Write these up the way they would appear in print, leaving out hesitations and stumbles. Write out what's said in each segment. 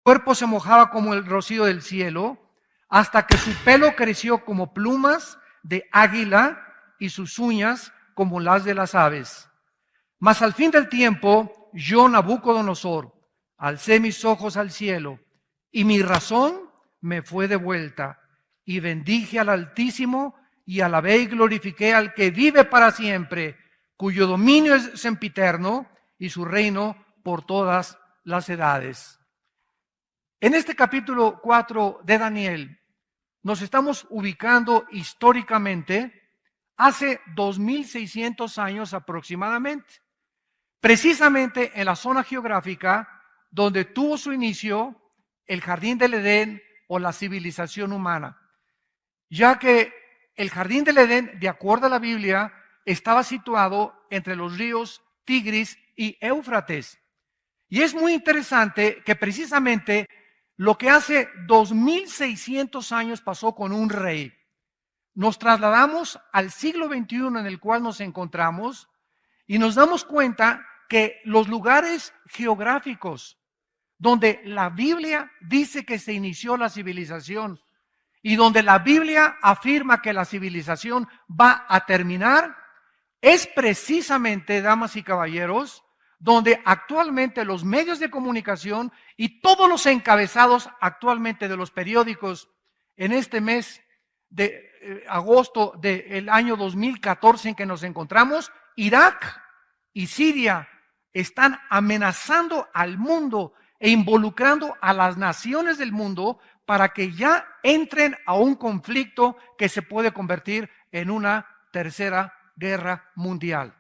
cuerpo se mojaba como el rocío del cielo, hasta que su pelo creció como plumas de águila y sus uñas como las de las aves. Mas al fin del tiempo, yo, Nabucodonosor, alcé mis ojos al cielo, y mi razón me fue devuelta, y bendije al Altísimo, y alabé y glorifiqué al que vive para siempre, cuyo dominio es sempiterno, y su reino por todas las edades. En este capítulo 4 de Daniel, nos estamos ubicando históricamente hace 2600 años aproximadamente, precisamente en la zona geográfica donde tuvo su inicio el jardín del Edén o la civilización humana, ya que el jardín del Edén, de acuerdo a la Biblia, estaba situado entre los ríos Tigris y Éufrates. Y es muy interesante que precisamente lo que hace 2600 años pasó con un rey. Nos trasladamos al siglo XXI en el cual nos encontramos y nos damos cuenta que los lugares geográficos donde la Biblia dice que se inició la civilización y donde la Biblia afirma que la civilización va a terminar, es precisamente, damas y caballeros, donde actualmente los medios de comunicación y todos los encabezados actualmente de los periódicos en este mes de agosto del año 2014 en que nos encontramos, Irak y Siria están amenazando al mundo e involucrando a las naciones del mundo para que ya entren a un conflicto que se puede convertir en una tercera guerra mundial.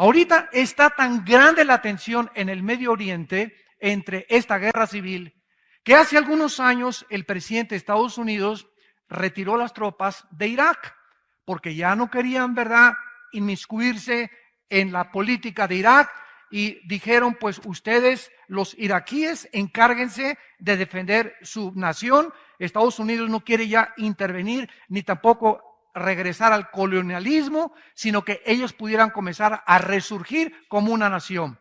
Ahorita está tan grande la tensión en el Medio Oriente entre esta guerra civil que hace algunos años el presidente de Estados Unidos retiró las tropas de Irak porque ya no querían, ¿verdad?, inmiscuirse en la política de Irak y dijeron, pues ustedes, los iraquíes, encárguense de defender su nación. Estados Unidos no quiere ya intervenir ni tampoco regresar al colonialismo, sino que ellos pudieran comenzar a resurgir como una nación.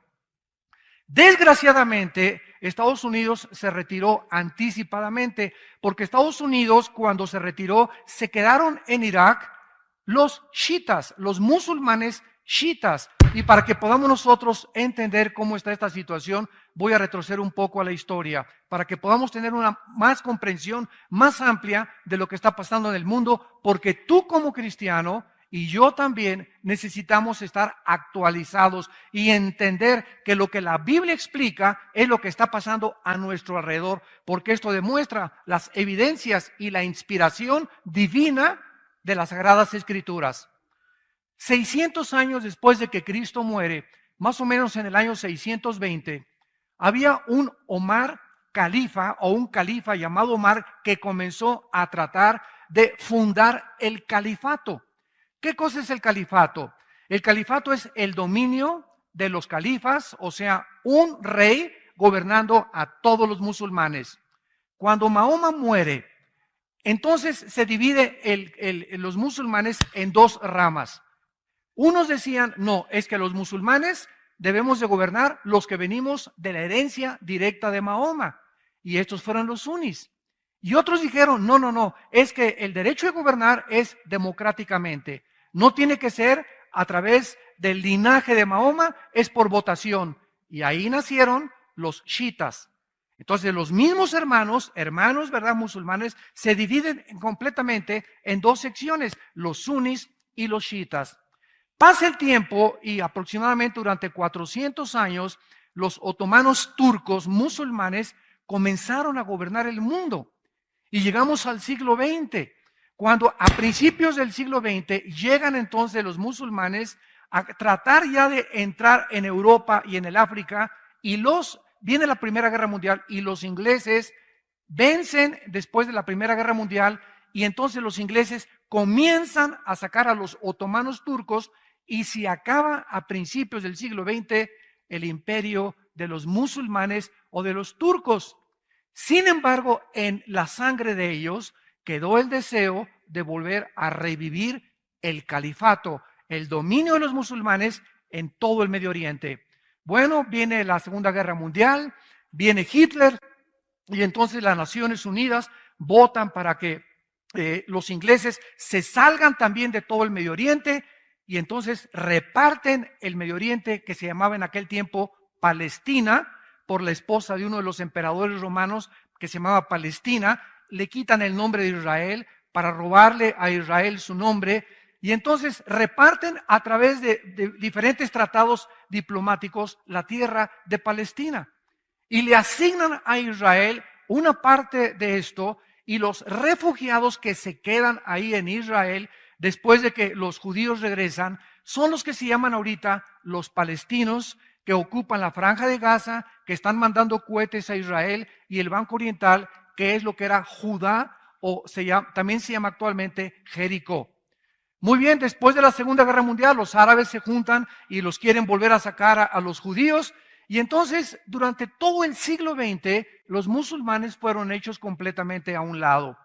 Desgraciadamente, Estados Unidos se retiró anticipadamente, porque Estados Unidos, cuando se retiró, se quedaron en Irak los chiitas, los musulmanes chiitas. Y para que podamos nosotros entender cómo está esta situación, voy a retroceder un poco a la historia, para que podamos tener una más comprensión más amplia de lo que está pasando en el mundo, porque tú como cristiano y yo también necesitamos estar actualizados y entender que lo que la Biblia explica es lo que está pasando a nuestro alrededor, porque esto demuestra las evidencias y la inspiración divina de las Sagradas Escrituras. 600 años después de que Cristo muere, más o menos en el año 620, había un Omar califa o un califa llamado Omar que comenzó a tratar de fundar el califato. ¿Qué cosa es el califato? El califato es el dominio de los califas, o sea, un rey gobernando a todos los musulmanes. Cuando Mahoma muere, entonces se divide los musulmanes en dos ramas. Unos decían, no, es que los musulmanes debemos de gobernar los que venimos de la herencia directa de Mahoma. Y estos fueron los sunnis. Y otros dijeron, no, es que el derecho de gobernar es democráticamente. No tiene que ser a través del linaje de Mahoma, es por votación. Y ahí nacieron los chiitas. Entonces los mismos hermanos, ¿verdad?, musulmanes, se dividen completamente en dos secciones, los sunnis y los chiitas. Pasa el tiempo y aproximadamente durante 400 años, los otomanos turcos musulmanes comenzaron a gobernar el mundo. Y llegamos al siglo XX, cuando a principios del siglo XX llegan entonces los musulmanes a tratar ya de entrar en Europa y en el África, y viene la Primera Guerra Mundial y los ingleses vencen después de la Primera Guerra Mundial, y entonces los ingleses comienzan a sacar a los otomanos turcos y se acaba a principios del siglo XX el imperio de los musulmanes o de los turcos. Sin embargo, en la sangre de ellos quedó el deseo de volver a revivir el califato, el dominio de los musulmanes en todo el Medio Oriente. Bueno, viene la Segunda Guerra Mundial, Viene Hitler y entonces las Naciones Unidas votan para que los ingleses se salgan también de todo el Medio Oriente y entonces reparten el Medio Oriente, que se llamaba en aquel tiempo Palestina, por la esposa de uno de los emperadores romanos que se llamaba Palestina. Le quitan el nombre de Israel para robarle a Israel su nombre y entonces reparten a través de diferentes tratados diplomáticos la tierra de Palestina y le asignan a Israel una parte de esto. Y los refugiados que se quedan ahí en Israel, después de que los judíos regresan, son los que se llaman ahorita los palestinos, que ocupan la franja de Gaza, que están mandando cohetes a Israel, y el Banco Oriental, que es lo que era Judá, o también se llama actualmente Jericó. Muy bien, después de la Segunda Guerra Mundial, los árabes se juntan y los quieren volver a sacar a los judíos. Y entonces, durante todo el siglo XX, los musulmanes fueron hechos completamente a un lado.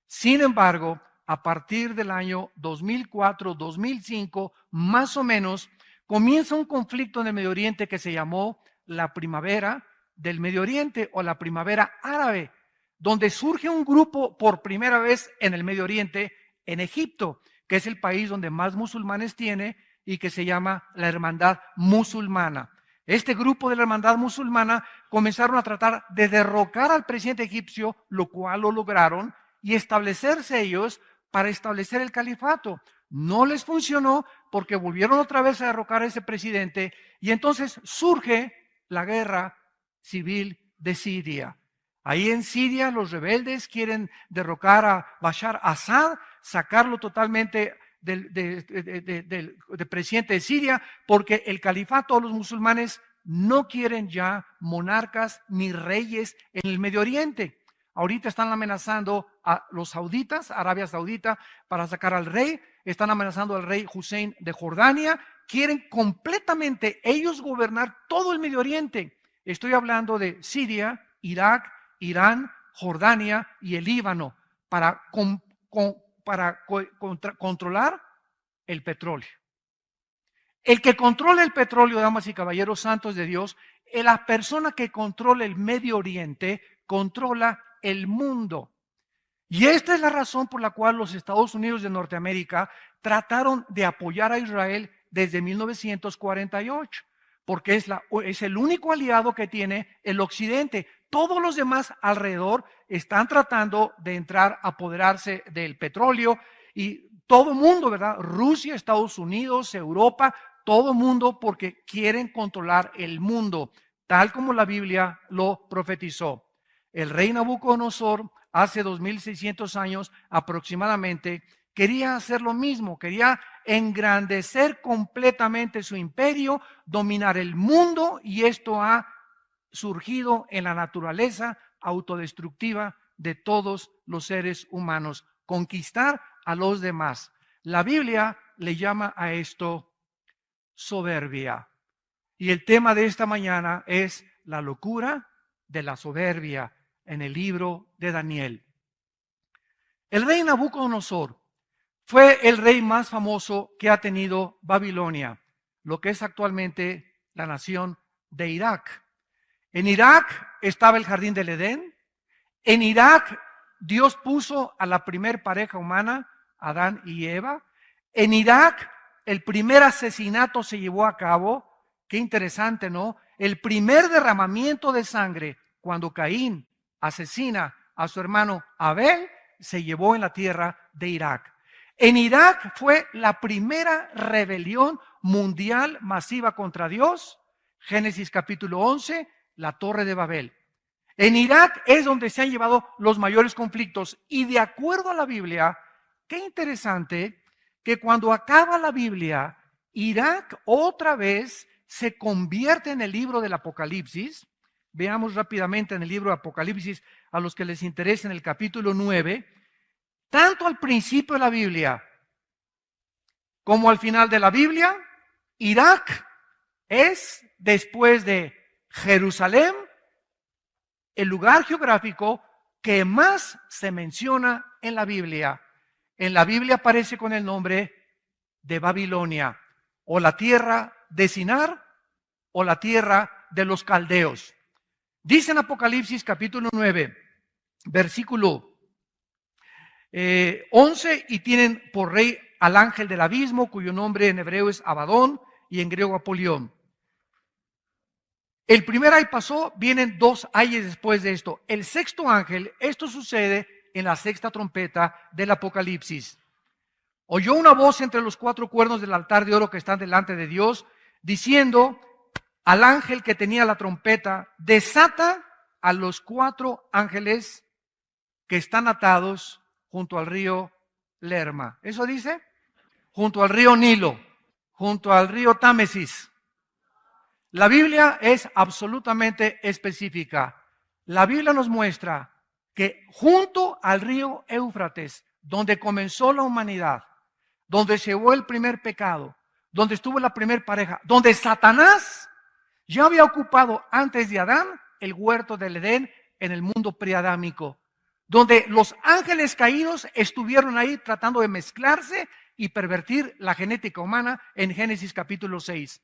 Sin embargo, a partir del año 2004, 2005, más o menos, comienza un conflicto en el Medio Oriente que se llamó la Primavera del Medio Oriente o la Primavera Árabe, donde surge un grupo por primera vez en el Medio Oriente, en Egipto, que es el país donde más musulmanes tiene y que se llama la Hermandad Musulmana. Este grupo de la Hermandad Musulmana comenzaron a tratar de derrocar al presidente egipcio, lo cual lo lograron, y establecerse ellos para establecer el califato. No les funcionó porque volvieron otra vez a derrocar a ese presidente y entonces surge la guerra civil de Siria. Ahí en Siria los rebeldes quieren derrocar a Bashar Assad, sacarlo totalmente del presidente de Siria, porque el califato, los musulmanes no quieren ya monarcas ni reyes en el Medio Oriente. Ahorita están amenazando a los sauditas, Arabia Saudita, para sacar al rey. Están amenazando al rey Hussein de Jordania. Quieren completamente ellos gobernar todo el Medio Oriente. Estoy hablando de Siria, Irak, Irán, Jordania y el Líbano para controlar el petróleo. El que controla el petróleo, damas y caballeros santos de Dios, la persona que controla el Medio Oriente, controla el mundo. Y esta es la razón por la cual los Estados Unidos de Norteamérica trataron de apoyar a Israel desde 1948, porque es el único aliado que tiene el Occidente. Todos los demás alrededor están tratando de entrar a apoderarse del petróleo y todo el mundo, ¿verdad? Rusia, Estados Unidos, Europa, todo el mundo porque quieren controlar el mundo, tal como la Biblia lo profetizó. El rey Nabucodonosor, hace 2600 años aproximadamente, quería hacer lo mismo, quería engrandecer completamente su imperio, dominar el mundo, y esto ha surgido en la naturaleza autodestructiva de todos los seres humanos, conquistar a los demás. La Biblia le llama a esto soberbia. Y el tema de esta mañana es la locura de la soberbia en el libro de Daniel. El rey Nabucodonosor fue el rey más famoso que ha tenido Babilonia, lo que es actualmente la nación de Irak. En Irak estaba el jardín del Edén. En Irak Dios puso a la primer pareja humana, Adán y Eva. En Irak el primer asesinato se llevó a cabo. Qué interesante, ¿no? El primer derramamiento de sangre cuando Caín asesina a su hermano Abel se llevó en la tierra de Irak. En Irak fue la primera rebelión mundial masiva contra Dios. Génesis capítulo 11, la Torre de Babel. En Irak es donde se han llevado los mayores conflictos. Y de acuerdo a la Biblia, qué interesante que cuando acaba la Biblia, Irak otra vez se convierte en el libro del Apocalipsis. Veamos rápidamente en el libro de Apocalipsis, a los que les interesa, en el capítulo 9, tanto al principio de la Biblia como al final de la Biblia, Irak es, después de Jerusalén, el lugar geográfico que más se menciona en la Biblia. En la Biblia aparece con el nombre de Babilonia, o la tierra de Sinar, o la tierra de los caldeos. Dice en Apocalipsis capítulo 9, versículo 11, y tienen por rey al ángel del abismo, cuyo nombre en hebreo es Abadón y en griego Apolión. El primer ay pasó, vienen 2 ayes después de esto. El sexto ángel, esto sucede en la sexta trompeta del Apocalipsis. Oyó una voz entre los 4 cuernos del altar de oro que están delante de Dios, diciendo al ángel que tenía la trompeta: desata a los 4 ángeles que están atados junto al río Lerma. ¿Eso dice? Junto al río Nilo, junto al río Támesis. La Biblia es absolutamente específica. La Biblia nos muestra que junto al río Éufrates, donde comenzó la humanidad, donde se llevó el primer pecado, donde estuvo la primer pareja, donde Satanás ya había ocupado antes de Adán el huerto del Edén en el mundo preadámico, donde los ángeles caídos estuvieron ahí tratando de mezclarse y pervertir la genética humana en Génesis capítulo 6.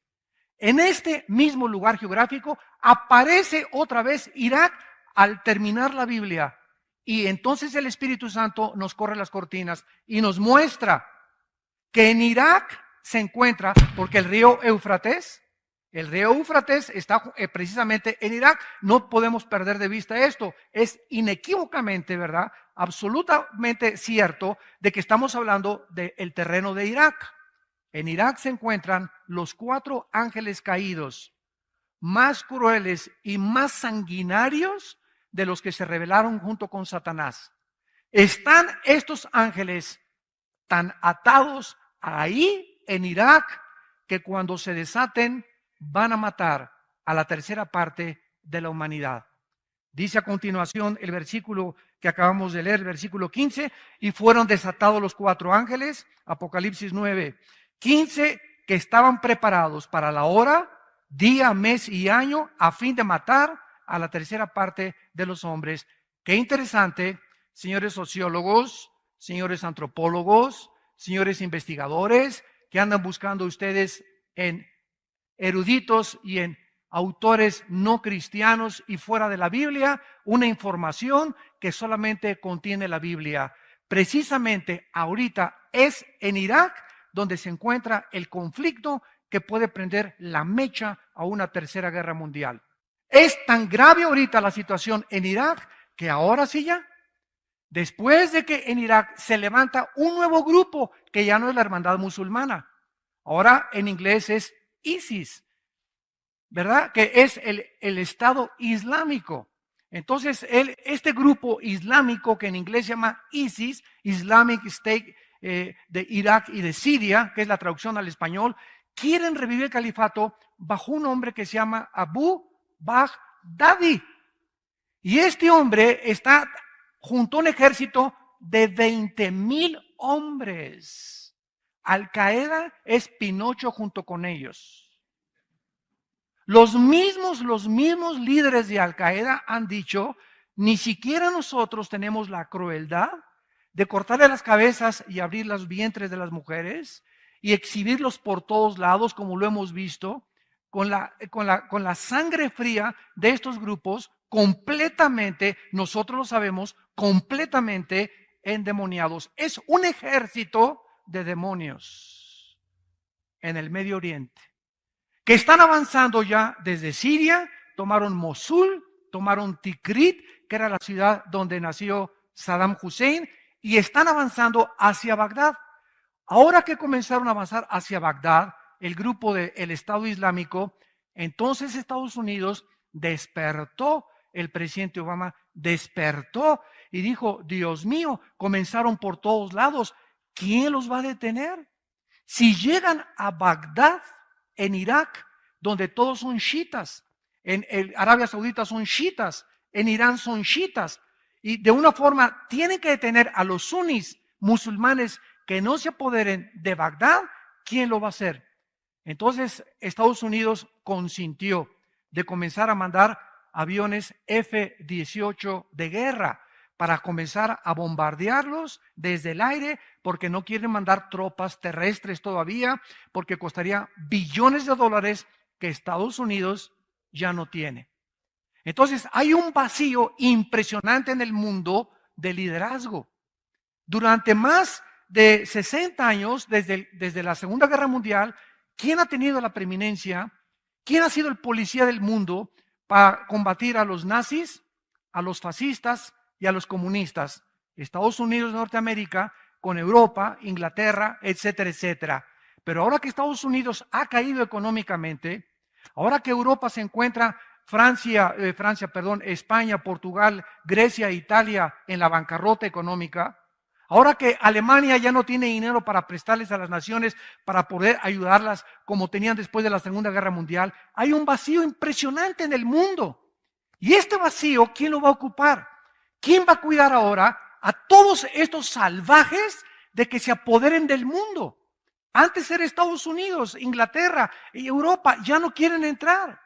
En este mismo lugar geográfico aparece otra vez Irak al terminar la Biblia. Y entonces el Espíritu Santo nos corre las cortinas y nos muestra que en Irak se encuentra, porque el río Éufrates está precisamente en Irak. No podemos perder de vista esto. Es inequívocamente, ¿verdad?, absolutamente cierto de que estamos hablando del terreno de Irak. En Irak se encuentran los 4 ángeles caídos, más crueles y más sanguinarios de los que se rebelaron junto con Satanás. Están estos ángeles tan atados ahí en Irak que cuando se desaten van a matar a la tercera parte de la humanidad. Dice a continuación el versículo que acabamos de leer, el versículo 15, y fueron desatados los 4 ángeles, Apocalipsis 9, 15, que estaban preparados para la hora, día, mes y año, a fin de matar a la tercera parte de los hombres. Qué interesante, señores sociólogos, señores antropólogos, señores investigadores, que andan buscando ustedes en eruditos y en autores no cristianos y fuera de la Biblia, una información que solamente contiene la Biblia. Precisamente ahorita es en Irak donde se encuentra el conflicto que puede prender la mecha a una tercera guerra mundial. Es tan grave ahorita la situación en Irak que ahora sí ya, después de que en Irak se levanta un nuevo grupo que ya no es la hermandad musulmana, ahora en inglés es ISIS, ¿verdad? Que es el Estado Islámico. Entonces, este grupo islámico que en inglés se llama ISIS, Islamic State, de Irak y de Siria, que es la traducción al español, quieren revivir el califato bajo un hombre que se llama Abu Baghdadi. Y este hombre está junto a un ejército de 20,000 hombres. Al Qaeda es Pinocho junto con ellos. Los mismos líderes de Al Qaeda han dicho: ni siquiera nosotros tenemos la crueldad de cortarle las cabezas y abrir los vientres de las mujeres y exhibirlos por todos lados, como lo hemos visto, con la sangre fría de estos grupos completamente, nosotros lo sabemos, completamente endemoniados. Es un ejército de demonios en el Medio Oriente, que están avanzando ya desde Siria, tomaron Mosul, tomaron Tikrit, que era la ciudad donde nació Saddam Hussein, y están avanzando hacia Bagdad. Ahora que comenzaron a avanzar hacia Bagdad, el grupo del Estado Islámico, entonces Estados Unidos despertó, el presidente Obama despertó y dijo: Dios mío, comenzaron por todos lados, ¿quién los va a detener? Si llegan a Bagdad, en Irak, donde todos son chiitas, en Arabia Saudita son chiitas, en Irán son chiitas, y de una forma tienen que detener a los sunnis musulmanes que no se apoderen de Bagdad, ¿quién lo va a hacer? Entonces Estados Unidos consintió de comenzar a mandar aviones F-18 de guerra para comenzar a bombardearlos desde el aire, porque no quieren mandar tropas terrestres todavía, porque costaría billones de dólares que Estados Unidos ya no tiene. Entonces hay un vacío impresionante en el mundo de liderazgo. Durante más de 60 años, desde la Segunda Guerra Mundial, ¿quién ha tenido la preeminencia? ¿Quién ha sido el policía del mundo para combatir a los nazis, a los fascistas y a los comunistas? Estados Unidos de Norteamérica, con Europa, Inglaterra, etcétera, etcétera. Pero ahora que Estados Unidos ha caído económicamente, ahora que Europa se encuentra, España, Portugal, Grecia, Italia en la bancarrota económica, ahora que Alemania ya no tiene dinero para prestarles a las naciones para poder ayudarlas como tenían después de la Segunda Guerra Mundial, hay un vacío impresionante en el mundo. Y este vacío, ¿quién lo va a ocupar? ¿Quién va a cuidar ahora a todos estos salvajes de que se apoderen del mundo? Antes era Estados Unidos, Inglaterra y Europa, ya no quieren entrar.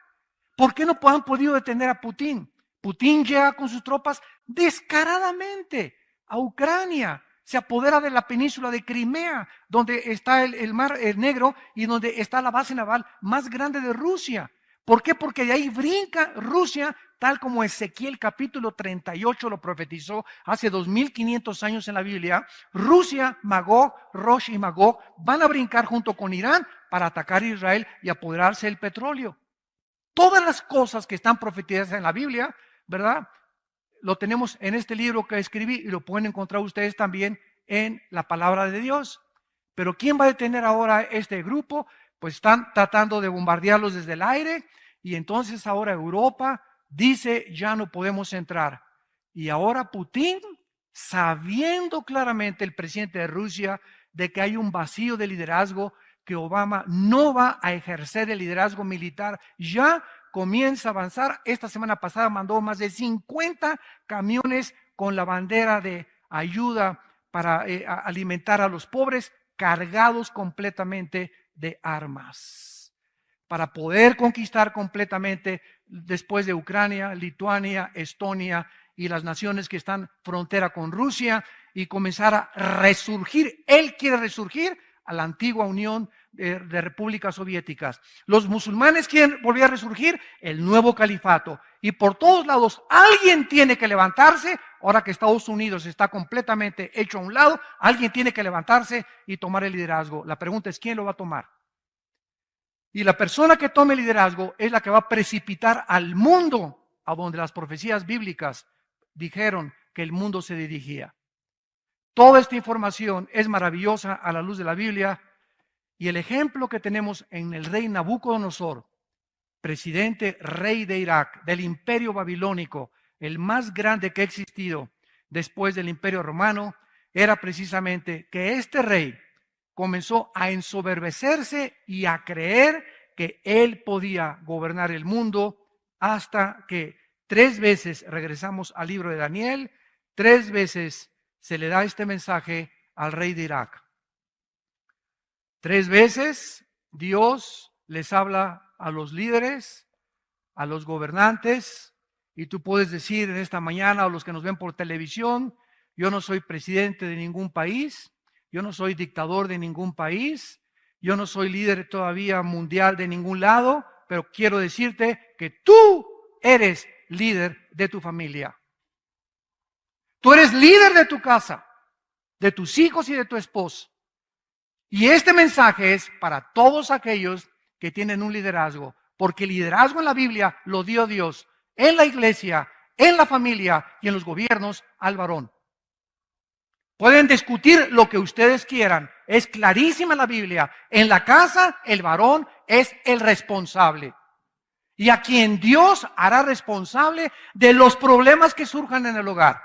¿Por qué no han podido detener a Putin? Putin llega con sus tropas descaradamente a Ucrania, se apodera de la península de Crimea, donde está el Mar Negro y donde está la base naval más grande de Rusia. ¿Por qué? Porque de ahí brinca Rusia, tal como Ezequiel capítulo 38 lo profetizó hace 2500 años en la Biblia. Rusia, Magog, Rosh y Magog van a brincar junto con Irán para atacar a Israel y apoderarse del petróleo. Todas las cosas que están profetizadas en la Biblia, ¿verdad? Lo tenemos en este libro que escribí y lo pueden encontrar ustedes también en la palabra de Dios. Pero ¿quién va a detener ahora este grupo? Pues están tratando de bombardearlos desde el aire y entonces ahora Europa dice ya no podemos entrar. Y ahora Putin, sabiendo claramente el presidente de Rusia de que hay un vacío de liderazgo, que Obama no va a ejercer el liderazgo militar, ya comienza a avanzar. Esta semana pasada mandó más de 50 camiones con la bandera de ayuda para alimentar a los pobres, cargados completamente de armas, para poder conquistar completamente después de Ucrania, Lituania, Estonia y las naciones que están frontera con Rusia y comenzar a resurgir. Él quiere resurgir a la antigua Unión de Repúblicas Soviéticas. Los musulmanes quieren volver a resurgir el nuevo califato. Y por todos lados alguien tiene que levantarse. Ahora que Estados Unidos está completamente hecho a un lado, alguien tiene que levantarse y tomar el liderazgo. La pregunta es, ¿quién lo va a tomar? Y la persona que tome el liderazgo es la que va a precipitar al mundo a donde las profecías bíblicas dijeron que el mundo se dirigía. Toda esta información es maravillosa a la luz de la Biblia y el ejemplo que tenemos en el rey Nabucodonosor, presidente rey de Irak, del imperio babilónico, el más grande que ha existido después del imperio romano, era precisamente que este rey comenzó a ensoberbecerse y a creer que él podía gobernar el mundo hasta que 3 veces, regresamos al libro de Daniel, 3 veces se le da este mensaje al rey de Irak. 3 veces Dios les habla a los líderes, a los gobernantes, y tú puedes decir en esta mañana, o los que nos ven por televisión, yo no soy presidente de ningún país, yo no soy dictador de ningún país, yo no soy líder todavía mundial de ningún lado, pero quiero decirte que tú eres líder de tu familia. Tú eres líder de tu casa, de tus hijos y de tu esposo. Y este mensaje es para todos aquellos que tienen un liderazgo, porque el liderazgo en la Biblia lo dio Dios, en la iglesia, en la familia y en los gobiernos al varón. Pueden discutir lo que ustedes quieran, es clarísima la Biblia. En la casa el varón es el responsable. Y a quien Dios hará responsable de los problemas que surjan en el hogar.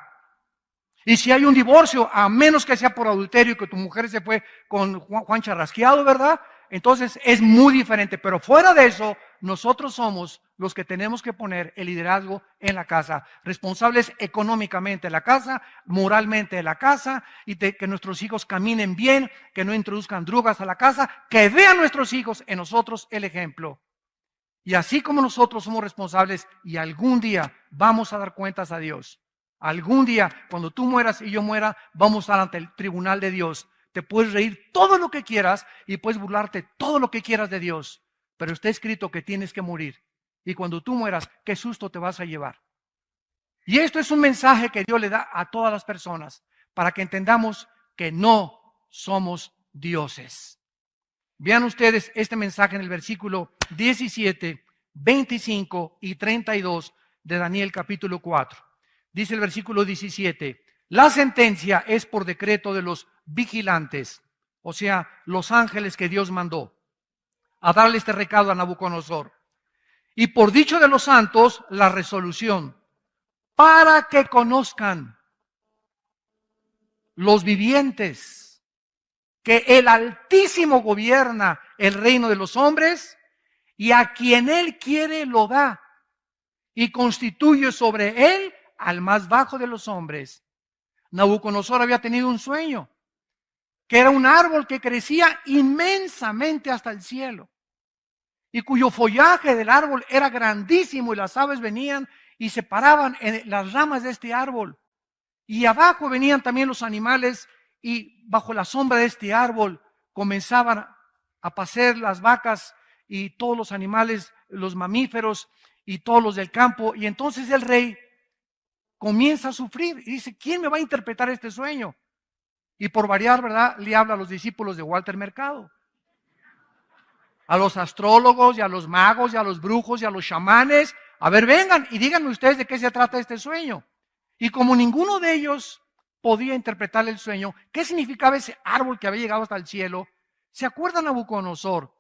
Y si hay un divorcio, a menos que sea por adulterio y que tu mujer se fue con Juan Charrasqueado, ¿verdad? Entonces es muy diferente. Pero fuera de eso, nosotros somos los que tenemos que poner el liderazgo en la casa. Responsables económicamente de la casa, moralmente de la casa, y de que nuestros hijos caminen bien, que no introduzcan drogas a la casa, que vean nuestros hijos en nosotros el ejemplo. Y así como nosotros somos responsables y algún día vamos a dar cuentas a Dios. Algún día, cuando tú mueras y yo muera, vamos a estar ante el tribunal de Dios. Te puedes reír todo lo que quieras y puedes burlarte todo lo que quieras de Dios. Pero está escrito que tienes que morir. Y cuando tú mueras, ¿qué susto te vas a llevar? Y esto es un mensaje que Dios le da a todas las personas para que entendamos que no somos dioses. Vean ustedes este mensaje en el versículo 17, 25 y 32 de Daniel capítulo 4. Dice el versículo 17, la sentencia es por decreto de los vigilantes, o sea, los ángeles que Dios mandó a darle este recado a Nabucodonosor. Y por dicho de los santos, la resolución, para que conozcan los vivientes que el Altísimo gobierna el reino de los hombres y a quien Él quiere lo da y constituye sobre Él al más bajo de los hombres. Nabucodonosor había tenido un sueño, que era un árbol que crecía inmensamente hasta el cielo y cuyo follaje del árbol era grandísimo y las aves venían y se paraban en las ramas de este árbol. Y abajo venían también los animales y bajo la sombra de este árbol comenzaban a pacer las vacas y todos los animales, los mamíferos y todos los del campo. Y entonces el rey comienza a sufrir y dice, ¿quién me va a interpretar este sueño? Y por variar, ¿verdad? Le habla a los discípulos de Walter Mercado, a los astrólogos y a los magos y a los brujos y a los chamanes. A ver, vengan y díganme ustedes de qué se trata este sueño. Y como ninguno de ellos podía interpretar el sueño, ¿qué significaba ese árbol que había llegado hasta el cielo? ¿Se acuerdan Nabucodonosor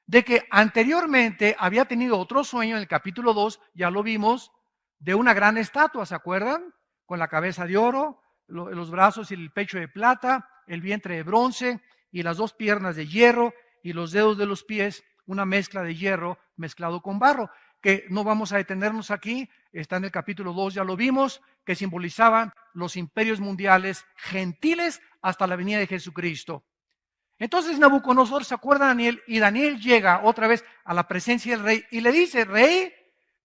de que anteriormente había tenido otro sueño en el capítulo 2, ya lo vimos, de una gran estatua, ¿se acuerdan? Con la cabeza de oro, los brazos y el pecho de plata, el vientre de bronce y las dos piernas de hierro y los dedos de los pies, una mezcla de hierro mezclado con barro, que no vamos a detenernos aquí, está en el capítulo 2, ya lo vimos, que simbolizaban los imperios mundiales gentiles hasta la venida de Jesucristo. Entonces Nabucodonosor se acuerda de Daniel y Daniel llega otra vez a la presencia del rey y le dice, rey,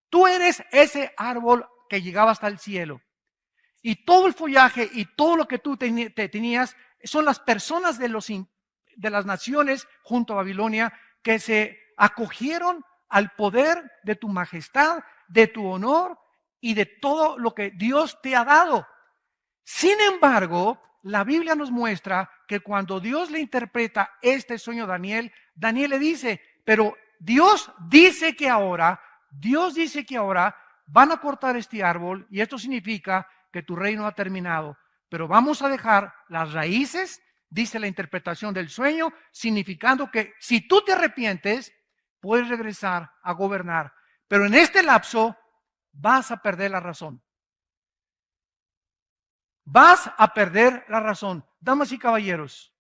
tú eres ese árbol que llegaba hasta el cielo. Y todo el follaje y todo lo que tú tenías son las personas de las naciones junto a Babilonia que se acogieron al poder de tu majestad, de tu honor y de todo lo que Dios te ha dado. Sin embargo, la Biblia nos muestra que cuando Dios le interpreta este sueño a Daniel, Daniel le dice, pero Dios dice que ahora van a cortar este árbol y esto significa que tu reino ha terminado, pero vamos a dejar las raíces, dice la interpretación del sueño, significando que si tú te arrepientes, puedes regresar a gobernar, pero en este lapso vas a perder la razón. Vas a perder la razón. Damas y caballeros,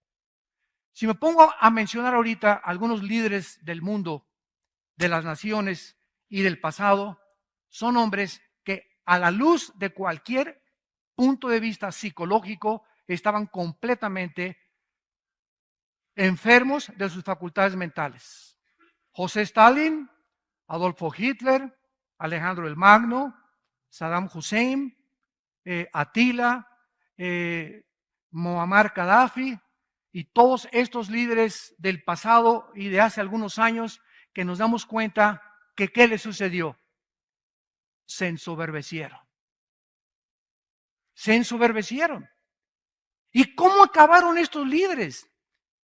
si me pongo a mencionar ahorita algunos líderes del mundo, de las naciones y del pasado, son hombres que a la luz de cualquier punto de vista psicológico estaban completamente enfermos de sus facultades mentales. José Stalin, Adolfo Hitler, Alejandro el Magno, Saddam Hussein, Atila, Muammar Gaddafi y todos estos líderes del pasado y de hace algunos años que nos damos cuenta que ¿qué les sucedió? Se ensoberbecieron. Se ensoberbecieron. ¿Y cómo acabaron estos líderes?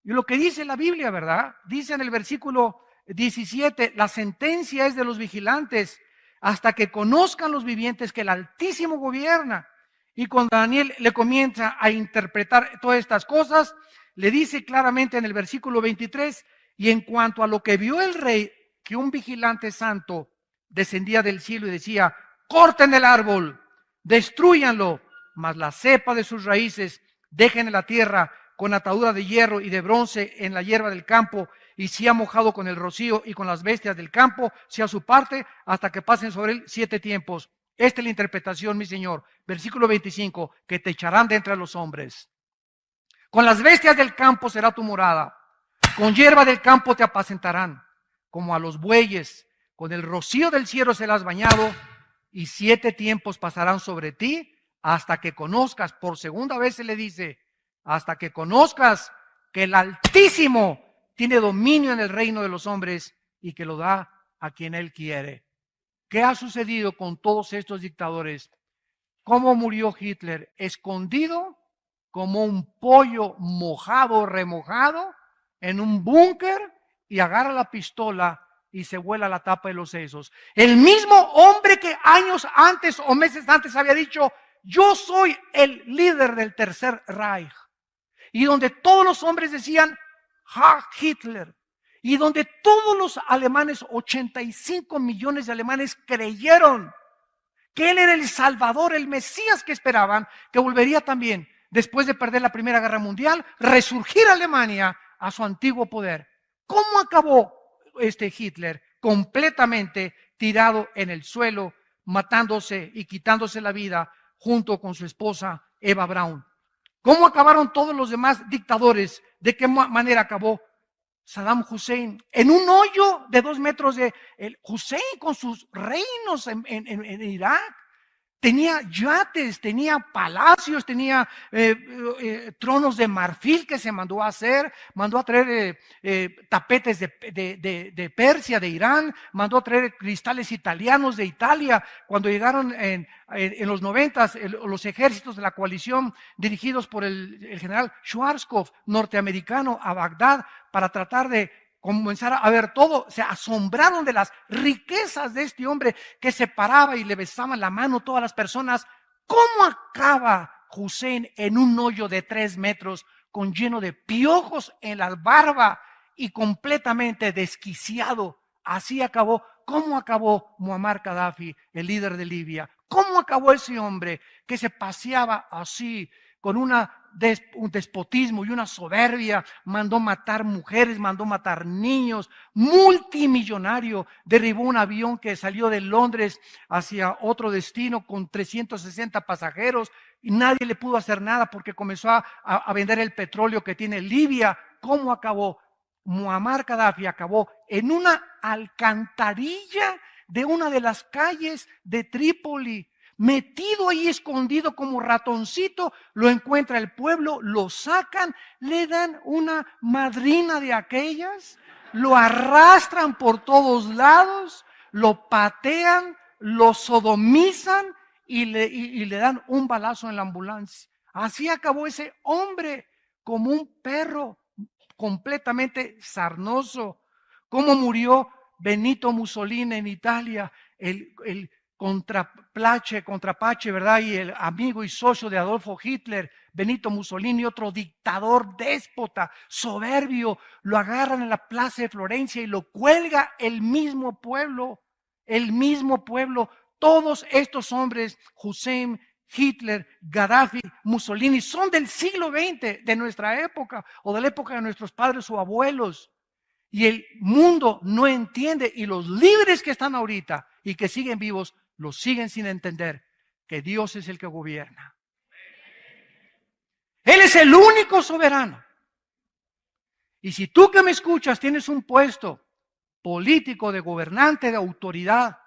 Y lo que dice la Biblia, ¿verdad? Dice en el versículo 17, la sentencia es de los vigilantes hasta que conozcan los vivientes que el Altísimo gobierna. Y cuando Daniel le comienza a interpretar todas estas cosas, le dice claramente en el versículo 23, y en cuanto a lo que vio el rey, que un vigilante santo descendía del cielo y decía, corten el árbol, destrúyanlo, mas la cepa de sus raíces dejen en la tierra con atadura de hierro y de bronce en la hierba del campo, y sea mojado con el rocío y con las bestias del campo, sea su parte, hasta que pasen sobre él 7 tiempos. Esta es la interpretación, mi Señor. Versículo 25, que te echarán de entre los hombres. Con las bestias del campo será tu morada, con hierba del campo te apacentarán, como a los bueyes, con el rocío del cielo serás bañado, y 7 tiempos pasarán sobre ti, hasta que conozcas, por segunda vez se le dice, hasta que conozcas que el Altísimo tiene dominio en el reino de los hombres y que lo da a quien Él quiere. ¿Qué ha sucedido con todos estos dictadores? ¿Cómo murió Hitler? Escondido como un pollo mojado, remojado, en un búnker, y agarra la pistola y se vuela la tapa de los sesos. El mismo hombre que años antes o meses antes había dicho, yo soy el líder del Tercer Reich. Y donde todos los hombres decían, ¡Ja, Hitler! Y donde todos los alemanes, 85 millones de alemanes, creyeron que él era el Salvador, el Mesías que esperaban, que volvería también, después de perder la Primera Guerra Mundial, resurgir Alemania a su antiguo poder. ¿Cómo acabó Hitler? Completamente tirado en el suelo, matándose y quitándose la vida junto con su esposa Eva Braun. ¿Cómo acabaron todos los demás dictadores? ¿De qué manera acabó Saddam Hussein? En un hoyo de 2 metros de Hussein con sus reinos en Irak. Tenía yates, tenía palacios, tenía tronos de marfil que se mandó a hacer, mandó a traer tapetes de Persia, de Irán, mandó a traer cristales italianos de Italia. Cuando llegaron en los 90 los ejércitos de la coalición dirigidos por el general Schwarzkopf, norteamericano, a Bagdad para tratar de comenzar a ver todo, se asombraron de las riquezas de este hombre que se paraba y le besaban la mano a todas las personas. ¿Cómo acaba Hussein en un hoyo de 3 metros con lleno de piojos en la barba y completamente desquiciado? Así acabó. ¿Cómo acabó Muammar Gaddafi, el líder de Libia? ¿Cómo acabó ese hombre que se paseaba así con un despotismo y una soberbia? Mandó matar mujeres, mandó matar niños, multimillonario, derribó un avión que salió de Londres hacia otro destino con 360 pasajeros y nadie le pudo hacer nada porque comenzó a vender el petróleo que tiene Libia. ¿Cómo acabó? Muammar Gaddafi acabó en una alcantarilla de una de las calles de Trípoli. Metido ahí escondido como ratoncito, lo encuentra el pueblo, lo sacan, le dan una madrina de aquellas, lo arrastran por todos lados, lo patean, lo sodomizan y le dan un balazo en la ambulancia. Así acabó ese hombre, como un perro completamente sarnoso. ¿Cómo murió Benito Mussolini en Italia? El contrapache, ¿verdad? Y el amigo y socio de Adolfo Hitler, Benito Mussolini, otro dictador déspota, soberbio, lo agarran en la plaza de Florencia y lo cuelga el mismo pueblo, Todos estos hombres, Hussein, Hitler, Gaddafi, Mussolini, son del siglo XX, de nuestra época o de la época de nuestros padres o abuelos. Y el mundo no entiende, y los líderes que están ahorita y que siguen vivos, los siguen sin entender que Dios es el que gobierna. Él es el único soberano. Y si tú que me escuchas tienes un puesto político, de gobernante, de autoridad,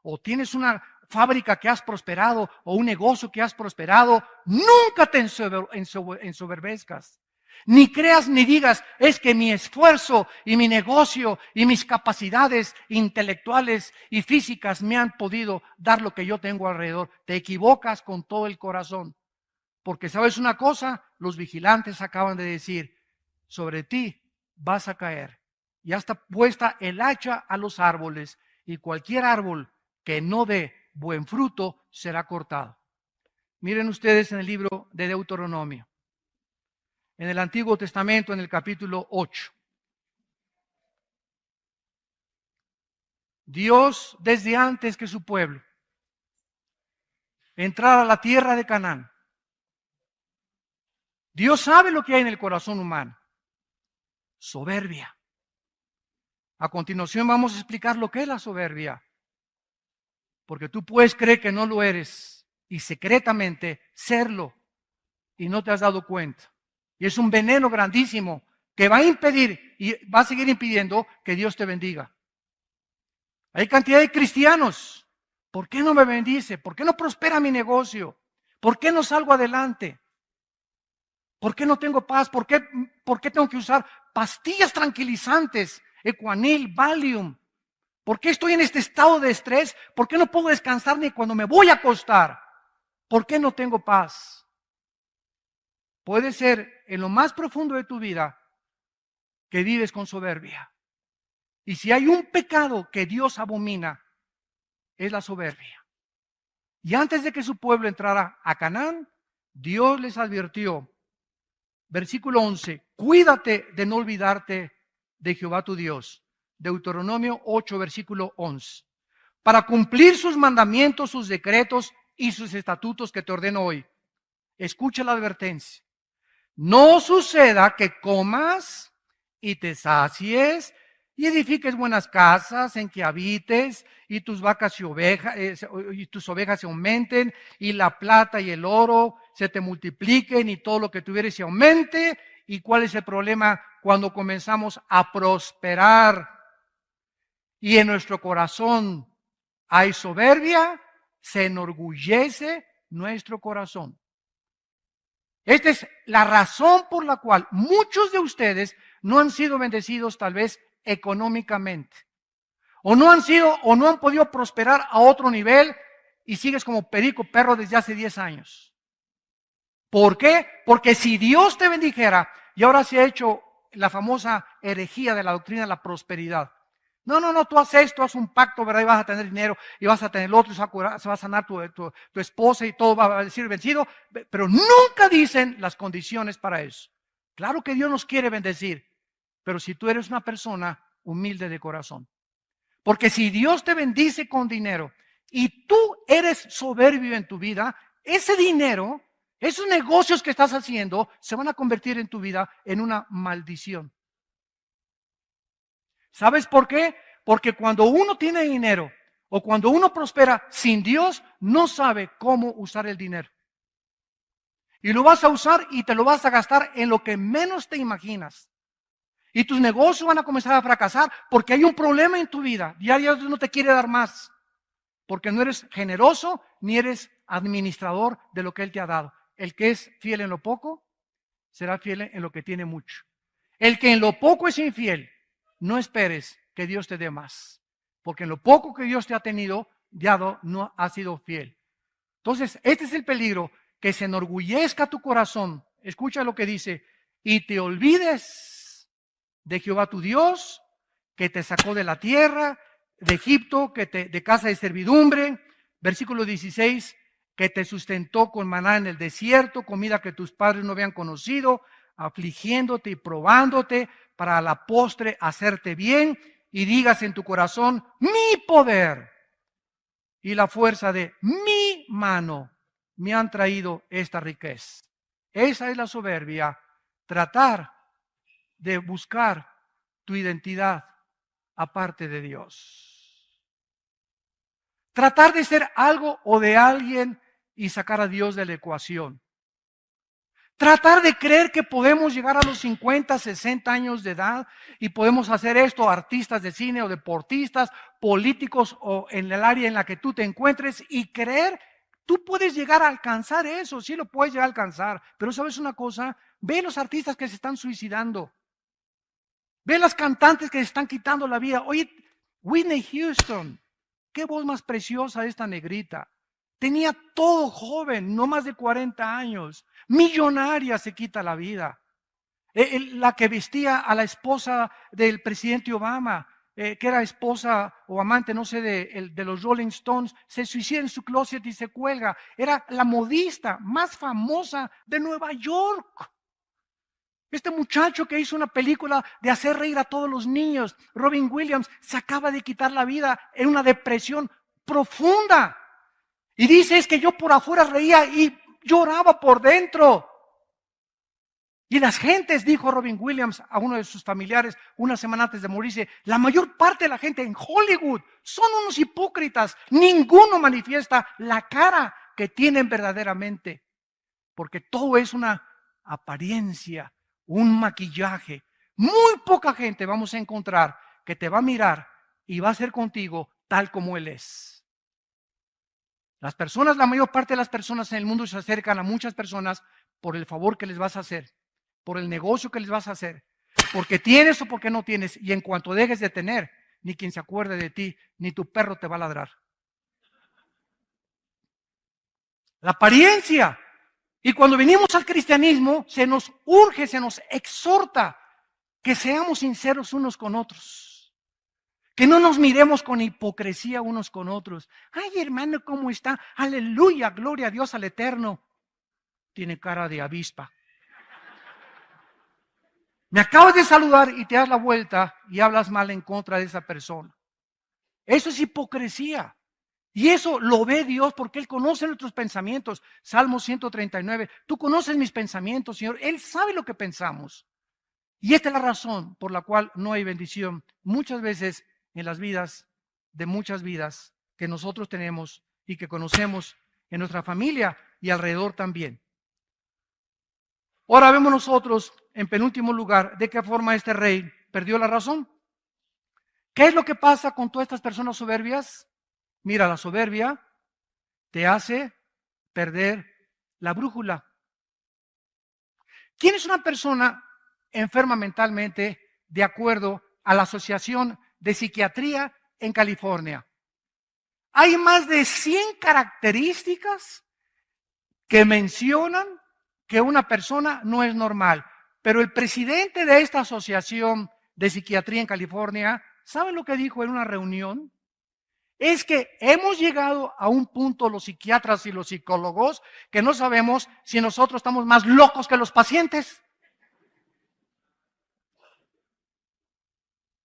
o tienes una fábrica que has prosperado o un negocio que has prosperado, nunca te ensoberbezcas. Ni creas ni digas, es que mi esfuerzo y mi negocio y mis capacidades intelectuales y físicas me han podido dar lo que yo tengo alrededor. Te equivocas con todo el corazón. Porque sabes una cosa, los vigilantes acaban de decir, sobre ti vas a caer. Ya está puesta el hacha a los árboles y cualquier árbol que no dé buen fruto será cortado. Miren ustedes en el libro de Deuteronomio, en el Antiguo Testamento, en el capítulo 8. Dios, desde antes que su pueblo entrara a la tierra de Canaán, Dios sabe lo que hay en el corazón humano. Soberbia. A continuación vamos a explicar lo que es la soberbia. Porque tú puedes creer que no lo eres y secretamente serlo y no te has dado cuenta. Y es un veneno grandísimo que va a impedir y va a seguir impidiendo que Dios te bendiga. Hay cantidad de cristianos. ¿Por qué no me bendice? ¿Por qué no prospera mi negocio? ¿Por qué no salgo adelante? ¿Por qué no tengo paz? ¿Por qué tengo que usar pastillas tranquilizantes? Equanil, Valium. ¿Por qué estoy en este estado de estrés? ¿Por qué no puedo descansar ni cuando me voy a acostar? ¿Por qué no tengo paz? Puede ser en lo más profundo de tu vida que vives con soberbia. Y si hay un pecado que Dios abomina, es la soberbia. Y antes de que su pueblo entrara a Canaán, Dios les advirtió, versículo 11, cuídate de no olvidarte de Jehová tu Dios. Deuteronomio 8, versículo 11. Para cumplir sus mandamientos, sus decretos y sus estatutos que te ordeno hoy. Escucha la advertencia. No suceda que comas y te sacies y edifiques buenas casas en que habites y tus vacas y tus ovejas se aumenten y la plata y el oro se te multipliquen y todo lo que tuvieres se aumente. ¿Y cuál es el problema cuando comenzamos a prosperar y en nuestro corazón hay soberbia? Se enorgullece nuestro corazón. Esta es la razón por la cual muchos de ustedes no han sido bendecidos tal vez económicamente. O no han podido prosperar a otro nivel y sigues como perico perro desde hace 10 años. ¿Por qué? Porque si Dios te bendijera, y ahora se ha hecho la famosa herejía de la doctrina de la prosperidad. No, tú haces esto, haz un pacto, ¿verdad? Y vas a tener dinero, y vas a tener el otro, y se va a sanar tu esposa y todo va a decir vencido, pero nunca dicen las condiciones para eso. Claro que Dios nos quiere bendecir, pero si tú eres una persona humilde de corazón. Porque si Dios te bendice con dinero y tú eres soberbio en tu vida, ese dinero, esos negocios que estás haciendo, se van a convertir en tu vida en una maldición. ¿Sabes por qué? Porque cuando uno tiene dinero o cuando uno prospera sin Dios, no sabe cómo usar el dinero. Y lo vas a usar y te lo vas a gastar en lo que menos te imaginas. Y tus negocios van a comenzar a fracasar porque hay un problema en tu vida. Ya Dios no te quiere dar más. Porque no eres generoso ni eres administrador de lo que Él te ha dado. El que es fiel en lo poco, será fiel en lo que tiene mucho. El que en lo poco es infiel, no esperes que Dios te dé más, porque en lo poco que Dios te ha dado, no ha sido fiel. Entonces, este es el peligro, que se enorgullezca tu corazón. Escucha lo que dice, y te olvides de Jehová tu Dios, que te sacó de la tierra, de Egipto, de casa de servidumbre. Versículo 16, que te sustentó con maná en el desierto, comida que tus padres no habían conocido, afligiéndote y probándote, para a la postre hacerte bien, y digas en tu corazón, mi poder y la fuerza de mi mano me han traído esta riqueza. Esa es la soberbia, tratar de buscar tu identidad aparte de Dios. Tratar de ser algo o de alguien y sacar a Dios de la ecuación. Tratar de creer que podemos llegar a los 50, 60 años de edad y podemos hacer esto, artistas de cine o deportistas, políticos o en el área en la que tú te encuentres, y creer, tú puedes llegar a alcanzar eso, sí lo puedes llegar a alcanzar, pero ¿sabes una cosa? Ve los artistas que se están suicidando, ve las cantantes que se están quitando la vida. Oye, Whitney Houston, qué voz más preciosa esta negrita. Tenía todo joven, no más de 40 años. Millonaria, se quita la vida. La que vestía a la esposa del presidente Obama, que era esposa o amante, no sé, de los Rolling Stones, se suicida en su closet y se cuelga. Era la modista más famosa de Nueva York. Este muchacho que hizo una película de hacer reír a todos los niños, Robin Williams, se acaba de quitar la vida en una depresión profunda. Y dice, es que yo por afuera reía y lloraba por dentro. Y las gentes, dijo Robin Williams a uno de sus familiares una semana antes de morirse, la mayor parte de la gente en Hollywood son unos hipócritas. Ninguno manifiesta la cara que tienen verdaderamente. Porque todo es una apariencia, un maquillaje. Muy poca gente vamos a encontrar que te va a mirar y va a ser contigo tal como Él es. Las personas, la mayor parte de las personas en el mundo se acercan a muchas personas por el favor que les vas a hacer, por el negocio que les vas a hacer, porque tienes o porque no tienes, y en cuanto dejes de tener, ni quien se acuerde de ti, ni tu perro te va a ladrar. La apariencia. Y cuando venimos al cristianismo, se nos urge, se nos exhorta que seamos sinceros unos con otros. Que no nos miremos con hipocresía unos con otros. Ay, hermano, ¿cómo está? Aleluya, gloria a Dios al Eterno. Tiene cara de avispa. Me acabas de saludar y te das la vuelta y hablas mal en contra de esa persona. Eso es hipocresía. Y eso lo ve Dios porque Él conoce nuestros pensamientos. Salmo 139. Tú conoces mis pensamientos, Señor. Él sabe lo que pensamos. Y esta es la razón por la cual no hay bendición. Muchas veces en las vidas, de muchas vidas que nosotros tenemos y que conocemos en nuestra familia y alrededor también. Ahora vemos nosotros, en penúltimo lugar, de qué forma este rey perdió la razón. ¿Qué es lo que pasa con todas estas personas soberbias? Mira, la soberbia te hace perder la brújula. ¿Quién es una persona enferma mentalmente de acuerdo a la Asociación de Psiquiatría en California? Hay más de 100 características que mencionan que una persona no es normal. Pero el presidente de esta Asociación de Psiquiatría en California, ¿saben lo que dijo en una reunión? Es que hemos llegado a un punto, los psiquiatras y los psicólogos, que no sabemos si nosotros estamos más locos que los pacientes.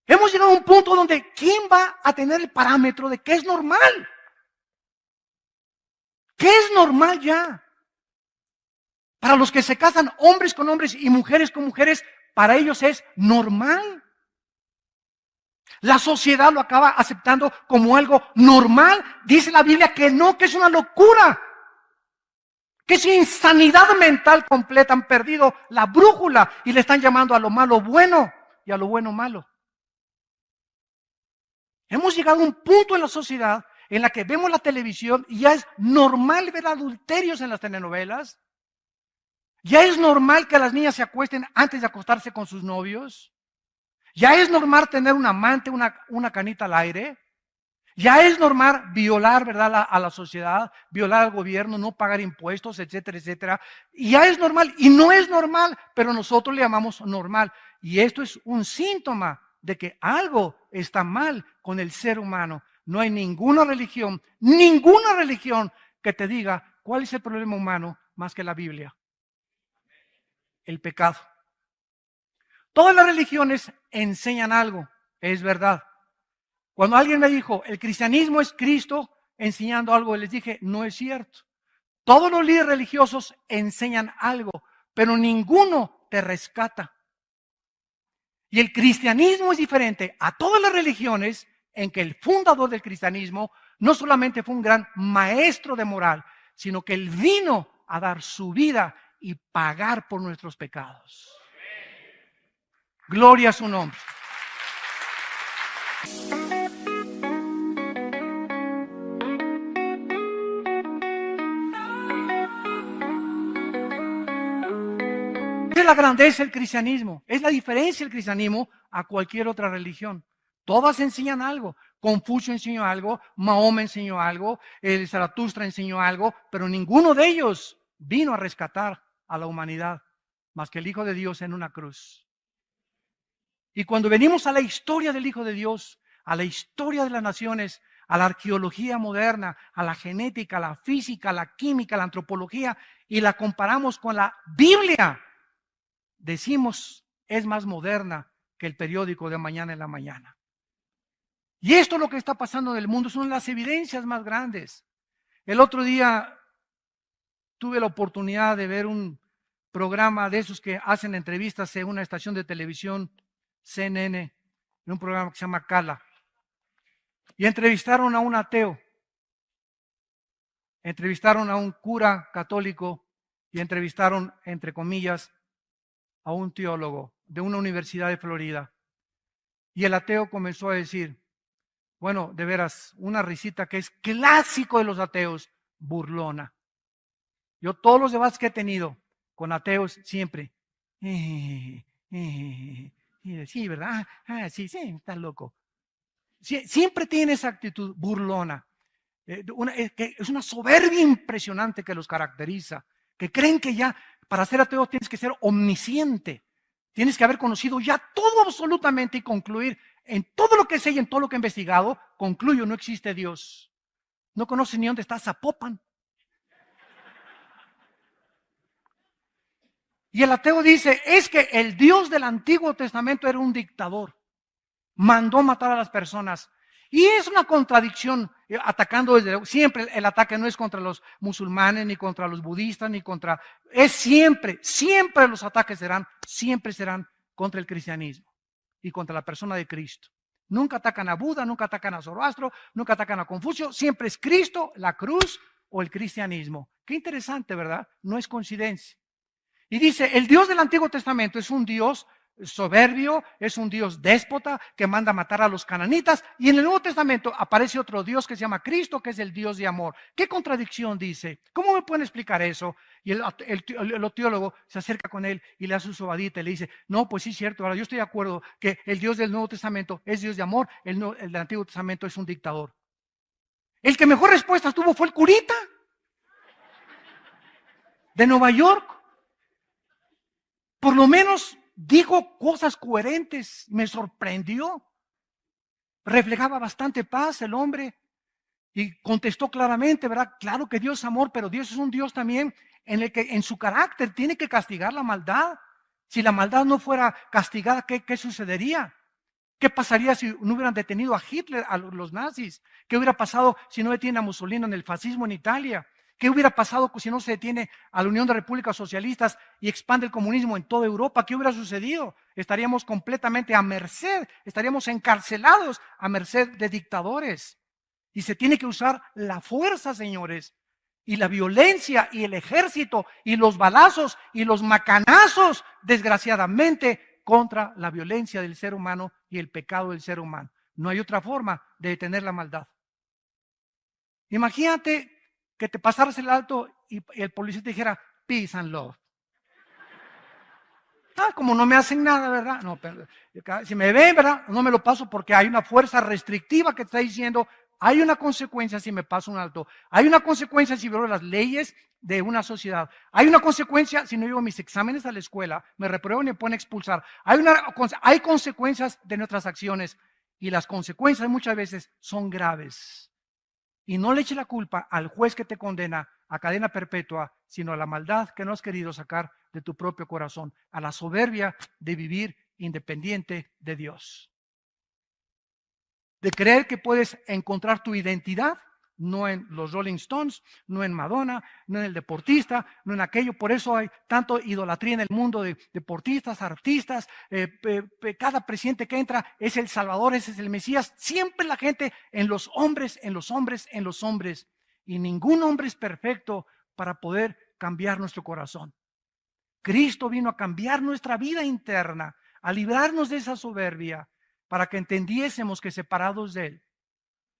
Hemos llegado a un punto donde ¿quién va a tener el parámetro de qué es normal? ¿Qué es normal ya? Para los que se casan hombres con hombres y mujeres con mujeres, para ellos es normal. La sociedad lo acaba aceptando como algo normal. Dice la Biblia que no, que es una locura. Que es insanidad mental completa. Han perdido la brújula y le están llamando a lo malo bueno y a lo bueno malo. Hemos llegado a un punto en la sociedad en la que vemos la televisión y ya es normal ver adulterios en las telenovelas. Ya es normal que las niñas se acuesten antes de acostarse con sus novios. Ya es normal tener un amante, una canita al aire. Ya es normal violar, ¿verdad?, a la sociedad, violar al gobierno, no pagar impuestos, etcétera, etcétera. Y ya es normal, y no es normal, pero nosotros le llamamos normal. Y esto es un síntoma de que algo está mal con el ser humano. No hay ninguna religión que te diga cuál es el problema humano más que la Biblia. El pecado. Todas las religiones enseñan algo, es verdad. Cuando alguien me dijo, el cristianismo es Cristo enseñando algo, les dije, no es cierto. Todos los líderes religiosos enseñan algo, pero ninguno te rescata. Y el cristianismo es diferente a todas las religiones en que el fundador del cristianismo no solamente fue un gran maestro de moral, sino que él vino a dar su vida y pagar por nuestros pecados. Gloria a su nombre. Es la grandeza del cristianismo, es la diferencia del cristianismo a cualquier otra religión. Todas enseñan algo. Confucio enseñó algo, Mahoma enseñó algo, el Zaratustra enseñó algo, pero ninguno de ellos vino a rescatar a la humanidad, más que el Hijo de Dios en una cruz. Y cuando venimos a la historia del Hijo de Dios, a la historia de las naciones, a la arqueología moderna, a la genética, a la física, a la química, a la antropología, y la comparamos con la Biblia, decimos, es más moderna que el periódico de mañana en la mañana. Y esto es lo que está pasando en el mundo, son las evidencias más grandes. El otro día tuve la oportunidad de ver un programa de esos que hacen entrevistas en una estación de televisión, CNN, en un programa que se llama Cala. Y entrevistaron a un ateo, entrevistaron a un cura católico y entrevistaron, entre comillas, a un teólogo de una universidad de Florida. Y el ateo comenzó a decir, bueno, de veras, una risita que es clásico de los ateos, burlona. Yo todos los debates que he tenido con ateos siempre, sí, ¿verdad? Sí, está loco. siempre tienen esa actitud burlona. Que es una soberbia impresionante que los caracteriza, que creen que ya para ser ateo tienes que ser omnisciente, tienes que haber conocido ya todo absolutamente y concluir en todo lo que sé y en todo lo que he investigado, concluyo, no existe Dios. No conoces ni dónde está Zapopan. Y el ateo dice, es que el Dios del Antiguo Testamento era un dictador, mandó matar a las personas. Y es una contradicción, atacando desde siempre. El ataque no es contra los musulmanes, ni contra los budistas, ni contra, es siempre los ataques siempre serán contra el cristianismo y contra la persona de Cristo. Nunca atacan a Buda, nunca atacan a Zoroastro, nunca atacan a Confucio, siempre es Cristo, la cruz o el cristianismo. Qué interesante, ¿verdad? No es coincidencia. Y dice, el Dios del Antiguo Testamento es un Dios soberbio, es un Dios déspota que manda matar a los cananitas, y en el Nuevo Testamento aparece otro Dios que se llama Cristo, que es el Dios de amor. ¿Qué contradicción dice? ¿Cómo me pueden explicar eso? Y el teólogo se acerca con él y le hace su sobadita y le dice, no, pues sí es cierto, ahora yo estoy de acuerdo que el Dios del Nuevo Testamento es Dios de amor, el del Antiguo Testamento es un dictador. El que mejor respuesta tuvo fue el curita de Nueva York. Por lo menos dijo cosas coherentes, me sorprendió. Reflejaba bastante paz el hombre y contestó claramente, ¿verdad? Claro que Dios es amor, pero Dios es un Dios también en el que en su carácter tiene que castigar la maldad. Si la maldad no fuera castigada, ¿qué sucedería? ¿Qué pasaría si no hubieran detenido a Hitler, a los nazis? ¿Qué hubiera pasado si no detienen a Mussolini en el fascismo en Italia? ¿Qué hubiera pasado si no se detiene a la Unión de Repúblicas Socialistas y expande el comunismo en toda Europa? ¿Qué hubiera sucedido? Estaríamos completamente a merced, estaríamos encarcelados a merced de dictadores. Y se tiene que usar la fuerza, señores, y la violencia y el ejército y los balazos y los macanazos, desgraciadamente, contra la violencia del ser humano y el pecado del ser humano. No hay otra forma de detener la maldad. Imagínate que te pasaras el alto y el policía te dijera, peace and love. Como no me hacen nada, ¿verdad? No, pero, si me ven, ¿verdad? No me lo paso porque hay una fuerza restrictiva que está diciendo, hay una consecuencia si me paso un alto. Hay una consecuencia si violo las leyes de una sociedad. Hay una consecuencia si no llevo mis exámenes a la escuela, me reprueban y me pueden expulsar. Hay consecuencias de nuestras acciones y las consecuencias muchas veces son graves. Y no le eche la culpa al juez que te condena a cadena perpetua, sino a la maldad que no has querido sacar de tu propio corazón, a la soberbia de vivir independiente de Dios. De creer que puedes encontrar tu identidad, no en los Rolling Stones, no en Madonna, no en el deportista, no en aquello. Por eso hay tanto idolatría en el mundo de deportistas, artistas. Cada presidente que entra es el Salvador, ese es el Mesías. Siempre la gente en los hombres, en los hombres, en los hombres. Y ningún hombre es perfecto para poder cambiar nuestro corazón. Cristo vino a cambiar nuestra vida interna, a librarnos de esa soberbia, para que entendiésemos que separados de Él,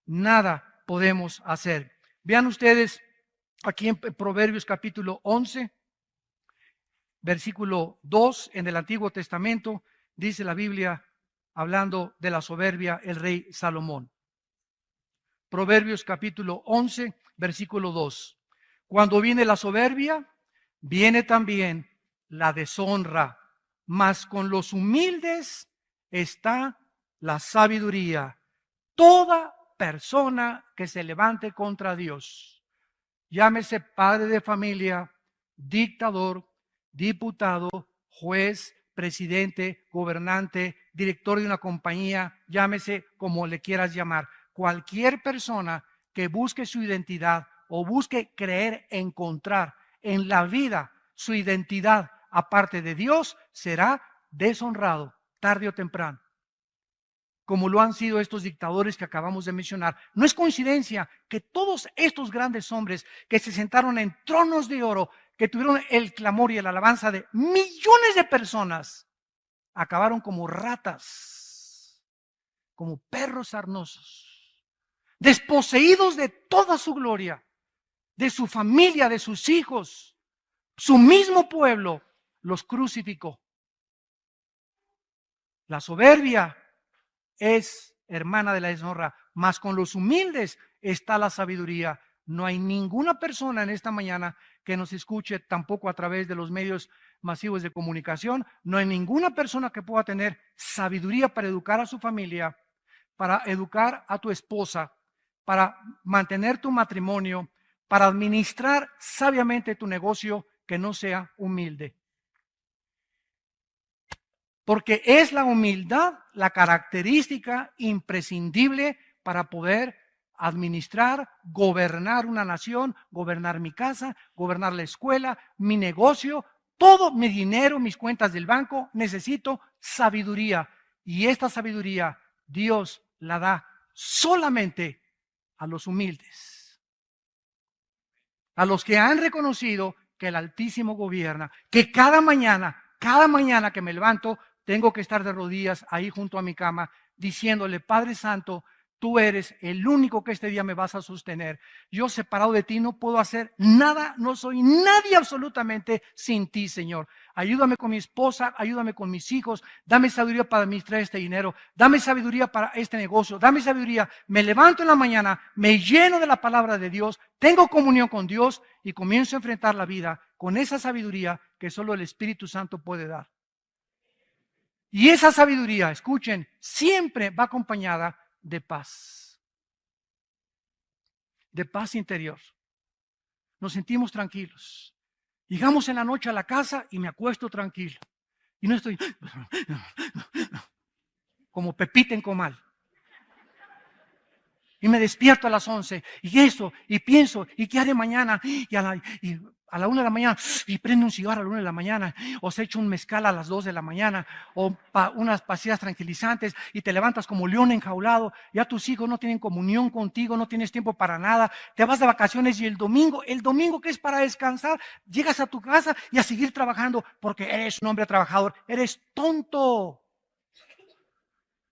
nada podemos hacer. Vean ustedes aquí en Proverbios capítulo 11, versículo 2, en el Antiguo Testamento, dice la Biblia, hablando de la soberbia, el rey Salomón. Proverbios capítulo 11, versículo 2. Cuando viene la soberbia, viene también la deshonra, mas con los humildes está la sabiduría. Toda persona que se levante contra Dios, llámese padre de familia, dictador, diputado, juez, presidente, gobernante, director de una compañía, llámese como le quieras llamar, cualquier persona que busque su identidad o busque creer, encontrar en la vida su identidad aparte de Dios, será deshonrado tarde o temprano, como lo han sido estos dictadores que acabamos de mencionar. No es coincidencia que todos estos grandes hombres que se sentaron en tronos de oro, que tuvieron el clamor y la alabanza de millones de personas, acabaron como ratas, como perros sarnosos, desposeídos de toda su gloria, de su familia, de sus hijos. Su mismo pueblo los crucificó. La soberbia es hermana de la deshonra, mas con los humildes está la sabiduría. No hay ninguna persona en esta mañana que nos escuche, tampoco a través de los medios masivos de comunicación. No hay ninguna persona que pueda tener sabiduría para educar a su familia, para educar a tu esposa, para mantener tu matrimonio, para administrar sabiamente tu negocio, que no sea humilde. Porque es la humildad la característica imprescindible para poder administrar, gobernar una nación, gobernar mi casa, gobernar la escuela, mi negocio, todo mi dinero, mis cuentas del banco. Necesito sabiduría. Y esta sabiduría Dios la da solamente a los humildes, a los que han reconocido que el Altísimo gobierna, que cada mañana que me levanto, tengo que estar de rodillas ahí junto a mi cama, diciéndole: Padre Santo, tú eres el único que este día me vas a sostener. Yo, separado de ti, no puedo hacer nada, no soy nadie absolutamente sin ti, Señor. Ayúdame con mi esposa, ayúdame con mis hijos, dame sabiduría para administrar este dinero, dame sabiduría para este negocio, dame sabiduría. Me levanto en la mañana, me lleno de la palabra de Dios, tengo comunión con Dios y comienzo a enfrentar la vida con esa sabiduría que solo el Espíritu Santo puede dar. Y esa sabiduría, escuchen, siempre va acompañada de paz interior. Nos sentimos tranquilos. Llegamos en la noche a la casa y me acuesto tranquilo. Y no estoy como Pepita en comal. Y me despierto a las 11 y eso, y pienso, ¿y qué haré mañana? Y a la 1 de la mañana, y prendo un cigarro a la 1 de la mañana, o se echa un mezcal a las 2 de la mañana, o unas pastillas tranquilizantes, y te levantas como león enjaulado. Ya tus hijos no tienen comunión contigo, no tienes tiempo para nada, te vas de vacaciones y el domingo que es para descansar, llegas a tu casa y a seguir trabajando, porque eres un hombre trabajador. Eres tonto.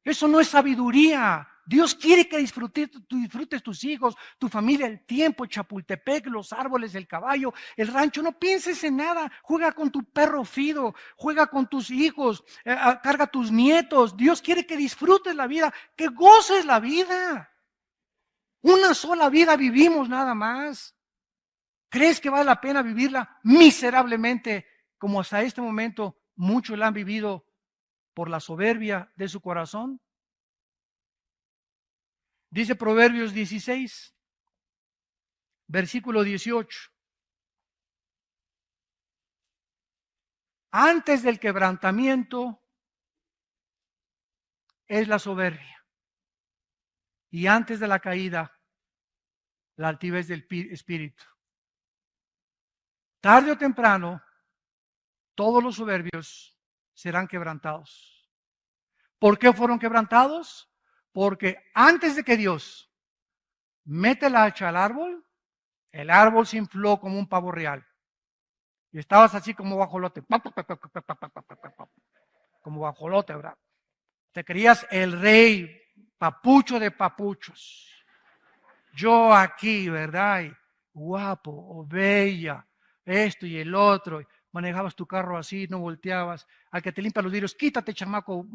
Eso no es sabiduría. Dios quiere que disfrutes tus hijos, tu familia, el tiempo, Chapultepec, los árboles, el caballo, el rancho. No pienses en nada. Juega con tu perro Fido, juega con tus hijos, carga a tus nietos. Dios quiere que disfrutes la vida, que goces la vida. Una sola vida vivimos nada más. ¿Crees que vale la pena vivirla miserablemente como hasta este momento muchos la han vivido por la soberbia de su corazón? Dice Proverbios 16, versículo 18. Antes del quebrantamiento es la soberbia, y antes de la caída, la altivez del espíritu. Tarde o temprano, todos los soberbios serán quebrantados. ¿Por qué fueron quebrantados? Porque antes de que Dios mete la hacha al árbol, el árbol se infló como un pavo real. Y estabas así como guajolote. Como guajolote, ¿verdad? Te creías el rey, papucho de papuchos. Yo aquí, ¿verdad? Y guapo o bella, esto y el otro. Manejabas tu carro así, no volteabas. Al que te limpia los vidrios, quítate, chamaco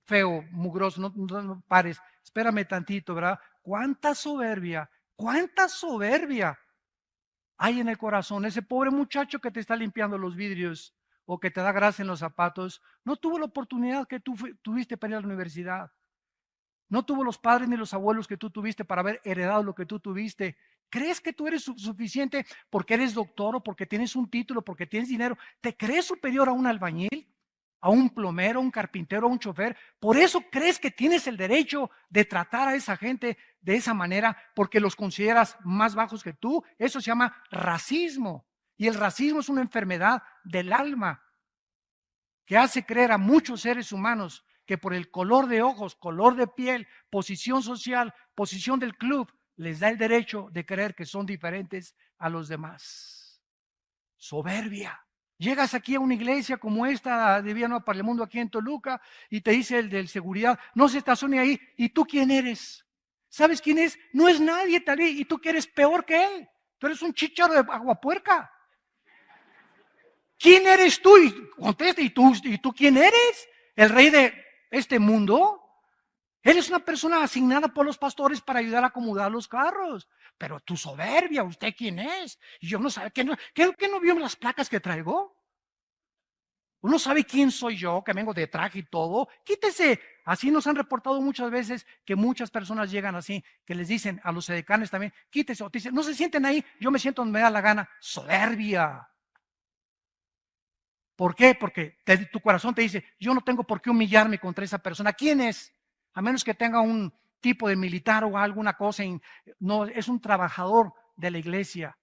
feo, mugroso, no pares. Espérame tantito, ¿verdad? ¿Cuánta soberbia hay en el corazón? Ese pobre muchacho que te está limpiando los vidrios o que te da grasa en los zapatos, no tuvo la oportunidad que tú tuviste para ir a la universidad. No tuvo los padres ni los abuelos que tú tuviste para haber heredado lo que tú tuviste. ¿Crees que tú eres suficiente porque eres doctor o porque tienes un título, porque tienes dinero? ¿Te crees superior a un albañil, a un plomero, a un carpintero, a un chofer? ¿Por eso crees que tienes el derecho de tratar a esa gente de esa manera porque los consideras más bajos que tú? Eso se llama racismo. Y el racismo es una enfermedad del alma que hace creer a muchos seres humanos que por el color de ojos, color de piel, posición social, posición del club, les da el derecho de creer que son diferentes a los demás. Soberbia. Llegas aquí a una iglesia como esta de Vía Nueva para el Mundo aquí en Toluca y te dice el del seguridad: no se estacione ahí. ¿Y tú quién eres? ¿Sabes quién es? No es nadie tal vez. ¿Y tú que eres peor que él? Tú eres un chícharo de aguapuerca. ¿Quién eres tú? Y contesta: ¿y tú quién eres? ¿El rey de este mundo? Él es una persona asignada por los pastores para ayudar a acomodar los carros. Pero tu soberbia, ¿usted quién es? Y yo no sabe, ¿qué no vio las placas que traigo? Uno sabe quién soy yo, que vengo de traje y todo. Quítese. Así nos han reportado muchas veces que muchas personas llegan así, que les dicen a los edecanes también, quítese. O te dicen, no se sienten ahí, yo me siento donde me da la gana. Soberbia. ¿Por qué? Porque tu corazón te dice, yo no tengo por qué humillarme contra esa persona. ¿Quién es? A menos que tenga un tipo de militar o alguna cosa. No, es un trabajador de la iglesia.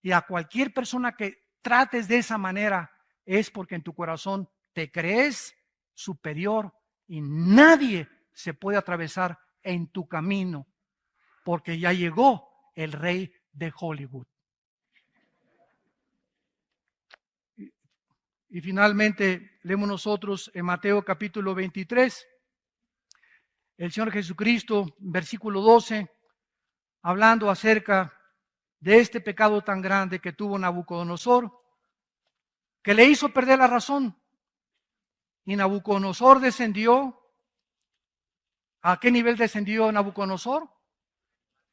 Y a cualquier persona que trates de esa manera, es porque en tu corazón te crees superior y nadie se puede atravesar en tu camino porque ya llegó el rey de Hollywood. Y finalmente leemos nosotros en Mateo capítulo 23, el Señor Jesucristo, versículo 12, hablando acerca de este pecado tan grande que tuvo Nabucodonosor, que le hizo perder la razón. Y Nabucodonosor descendió. ¿A qué nivel descendió Nabucodonosor?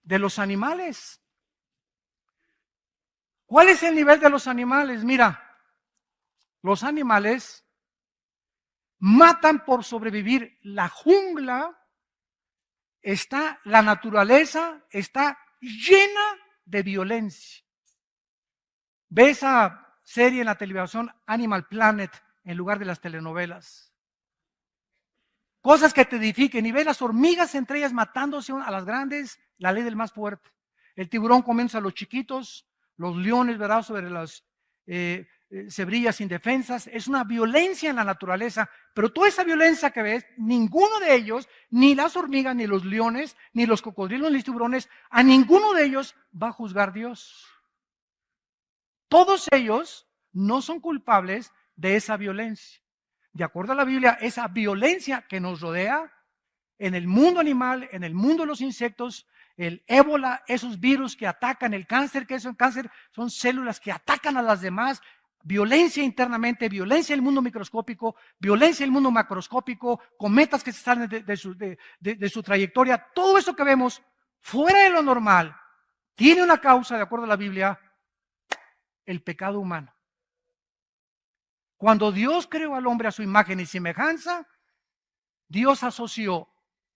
De los animales. ¿Cuál es el nivel de los animales? Mira, los animales matan por sobrevivir. La jungla la naturaleza está llena de violencia. Ve esa serie en la televisión Animal Planet en lugar de las telenovelas. Cosas que te edifiquen y ve las hormigas entre ellas matándose a las grandes, la ley del más fuerte. El tiburón comienza a los chiquitos, los leones, ¿verdad?, sobre las cebrillas indefensas. Es una violencia en la naturaleza, pero toda esa violencia que ves, ninguno de ellos, ni las hormigas, ni los leones, ni los cocodrilos, ni los tiburones, a ninguno de ellos va a juzgar Dios. Todos ellos no son culpables de esa violencia. De acuerdo a la Biblia, esa violencia que nos rodea en el mundo animal, en el mundo de los insectos, el ébola, esos virus que atacan, el cáncer, que es el cáncer, son células que atacan a las demás, violencia internamente, violencia en el mundo microscópico, violencia en el mundo macroscópico, cometas que se salen de su trayectoria, todo eso que vemos fuera de lo normal, tiene una causa, de acuerdo a la Biblia, el pecado humano. Cuando Dios creó al hombre a su imagen y semejanza, Dios asoció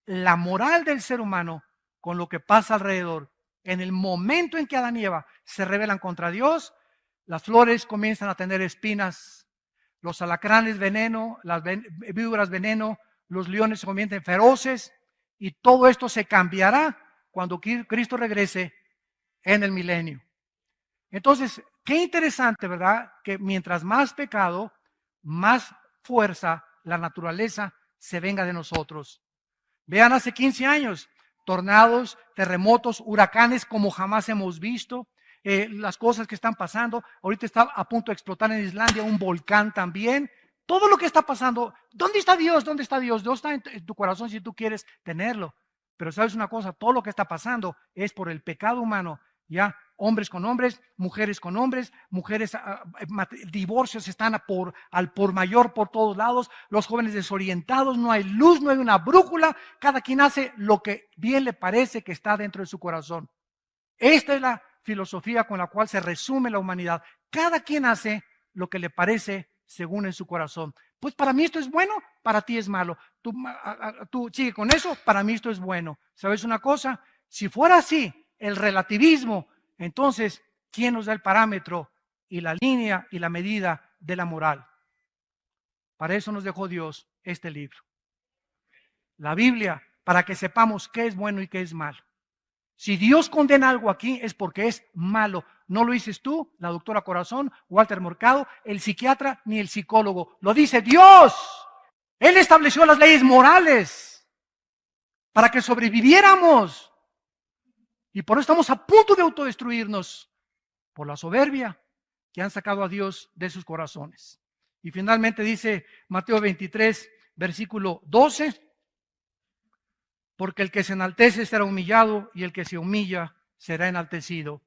la moral del ser humano con lo que pasa alrededor. En el momento en que Adán y Eva se rebelan contra Dios, las flores comienzan a tener espinas, los alacranes veneno, las víboras veneno, los leones se convierten feroces y todo esto se cambiará cuando Cristo regrese en el milenio. Entonces, qué interesante, ¿verdad? Que mientras más pecado, más fuerza la naturaleza se venga de nosotros. Vean, hace 15 años, tornados, terremotos, huracanes como jamás hemos visto, las cosas que están pasando. Ahorita está a punto de explotar en Islandia un volcán también. Todo lo que está pasando, ¿dónde está Dios? ¿Dónde está Dios? Dios está en tu corazón si tú quieres tenerlo. Pero sabes una cosa, todo lo que está pasando es por el pecado humano. Ya, hombres con hombres, mujeres con hombres, mujeres, divorcios están al por mayor por todos lados, los jóvenes desorientados, no hay luz, no hay una brújula, cada quien hace lo que bien le parece que está dentro de su corazón. Esta es la filosofía con la cual se resume la humanidad. Cada quien hace lo que le parece según en su corazón. Pues para mí esto es bueno, para ti es malo. Tú sigue con eso, para mí esto es bueno. ¿Sabes una cosa? Si fuera así, el relativismo, entonces, ¿quién nos da el parámetro y la línea y la medida de la moral? Para eso nos dejó Dios este libro. La Biblia, para que sepamos qué es bueno y qué es malo. Si Dios condena algo aquí es porque es malo. No lo dices tú, la doctora Corazón, Walter Mercado, el psiquiatra, ni el psicólogo. Lo dice Dios. Él estableció las leyes morales para que sobreviviéramos. Y por eso estamos a punto de autodestruirnos por la soberbia que han sacado a Dios de sus corazones. Y finalmente dice Mateo 23, versículo 12, porque el que se enaltece será humillado y el que se humilla será enaltecido.